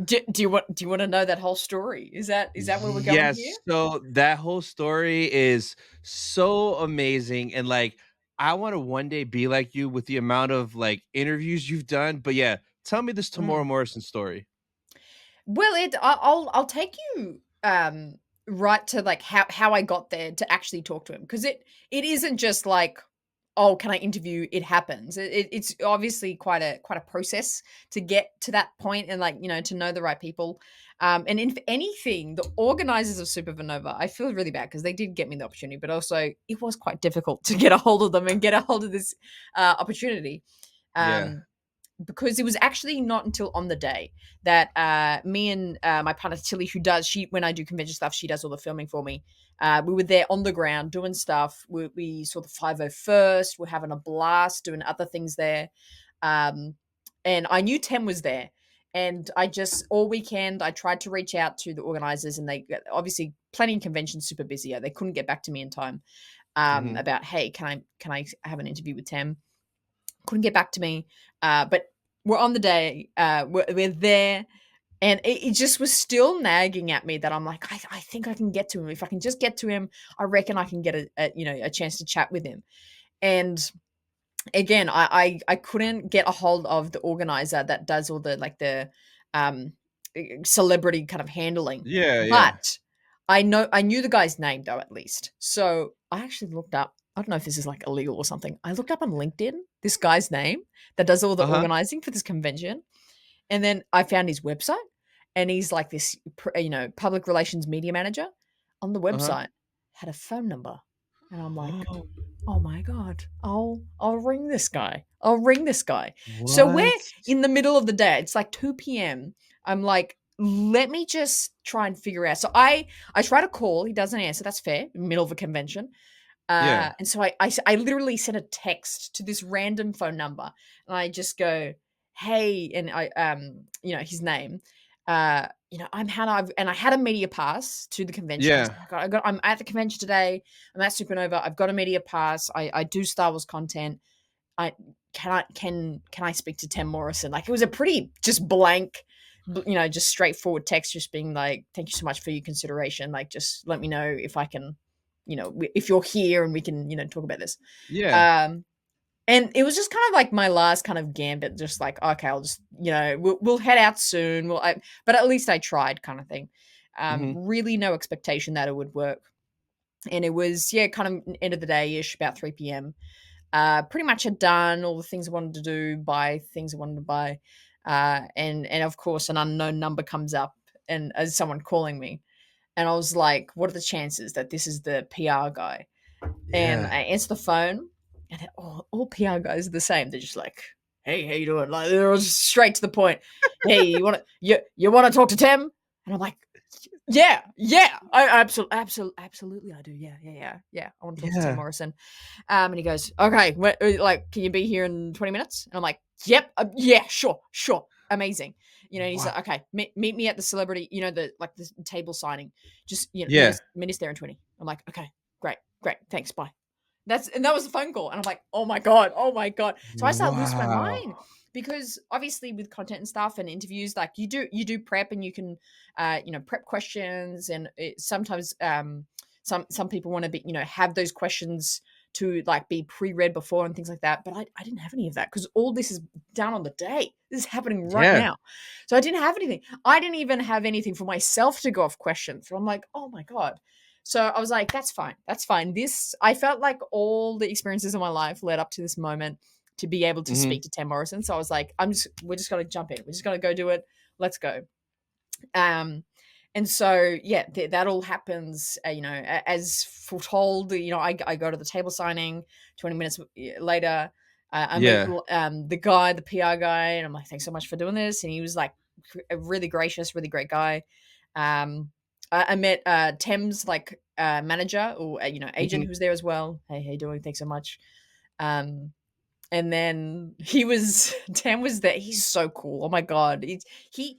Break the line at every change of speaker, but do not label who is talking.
Do you want to know that whole story? Is that where we're going here?
Yes, so that whole story is so amazing, and, like, I wanna one day be like you with the amount of, like, interviews you've done, but yeah, tell me this Temuera
Mm.
Morrison story.
Well, I'll take you right to like how I got there to actually talk to him, because it isn't just like, oh, can I interview? It happens. It's obviously quite a process to get to that point, and like, to know the right people. And if anything, the organizers of Supernova, I feel really bad because they did get me the opportunity, but also it was quite difficult to get a hold of them and get a hold of this opportunity.
Yeah.
Um, because it was actually not until on the day that me and my partner Tilly, who does she when I do convention stuff, she does all the filming for me. We were there on the ground doing stuff. We saw the 501st. We're having a blast doing other things there, um, and I knew Tem was there. And I just all weekend I tried to reach out to the organizers, and they obviously planning conventions super busy. They couldn't get back to me in time
Mhm.
about, hey, can I have an interview with Tem? Couldn't get back to me. But we're on the day. We're there. And it just was still nagging at me that I'm like, I think I can get to him. If I can just get to him, I reckon I can get a chance to chat with him. And again, I couldn't get a hold of the organizer that does all the like the um celebrity kind of handling.
Yeah, yeah.
But I knew the guy's name though, at least. So I actually looked up. I don't know if this is like illegal or something. I looked up on LinkedIn this guy's name that does all the
Uh-huh.
organizing for this convention, and then I found his website, and he's like this, public relations media manager. On the
Uh-huh.
website had a phone number, and I'm like, oh my god, I'll ring this guy. I'll ring this guy. So we're
What?
in the middle of the day. It's like 2 p.m. I'm like, let me just try and figure out. So I try to call. He doesn't answer. That's fair. Middle of a convention.
Yeah.
And so I literally sent a text to this random phone number, and I just go, "Hey," and his name. I'm Hannah, and I had a media pass to the convention. I was
Yeah.
like, I'm at the convention today. I'm at Supernova. I've got a media pass. I do Star Wars content. I can I speak to Tim Morrison? Like, it was a pretty just blank, just straightforward text, just being like, "Thank you so much for your consideration. Like, just let me know if I can, if you're here and we can, talk about this."
Yeah.
Um, and it was just kind of like my last kind of gambit, just like, okay, I'll just, we'll head out soon. But at least I tried, kind of thing.
Mhm.
Really no expectation that it would work. And it was, yeah, kind of end of the day ish, about 3 p.m. Pretty much had done all the things I wanted to do, buy things I wanted to buy. And of course, an unknown number comes up, and as someone calling me. And I was like, what are the chances that this is the PR guy? And
Yeah.
I answer the phone, and then all PR guys are the same. They're just like, "Hey, how you doing?" Like, they're all just straight to the point. "Hey, you want to talk to Tim?" And I'm like, "Yeah, yeah, I absolutely, I do. Yeah, yeah, yeah, yeah. I want to talk to Tim
Yeah.
Morrison." And he goes, "Okay, like, can you be here in 20 minutes?" And I'm like, "Yep, yeah, sure, sure, amazing." And he's
Wow.
like, "Okay, meet me at the celebrity, the table signing. Just meet
Yeah.
us there in 20." I'm like, "Okay, great, great, thanks, bye." That was the phone call, and I'm like, "Oh my god, oh my god!" So I start losing my
Wow.
mind, because obviously with content and stuff and interviews, like, you do prep, and you can, prep questions, and sometimes some people want to be, have those questions to like be pre-read before and things like that. But I didn't have any of that, because all this is done on the day. This is happening right
Yeah.
now. So I didn't have anything. I didn't even have anything for myself to go off questions. So I'm like, oh my God. So I was like, that's fine. That's fine. I felt like all the experiences of my life led up to this moment to be able to
Mhm.
speak to Tam Morrison. So I was like, we're just going to jump in. We're just going to go do it. Let's go. Um, and so, yeah, that all happens, as foretold. I go to the table signing. 20 minutes later, I meet
Yeah.
the PR guy, and I'm like, thanks so much for doing this. And he was like a really gracious, really great guy. Um, I met Tem's like manager, or agent,
Mhm.
who was there as well. Hey, how you doing? Thanks so much. Um, and then Tem was there. He's so cool. Oh my god, he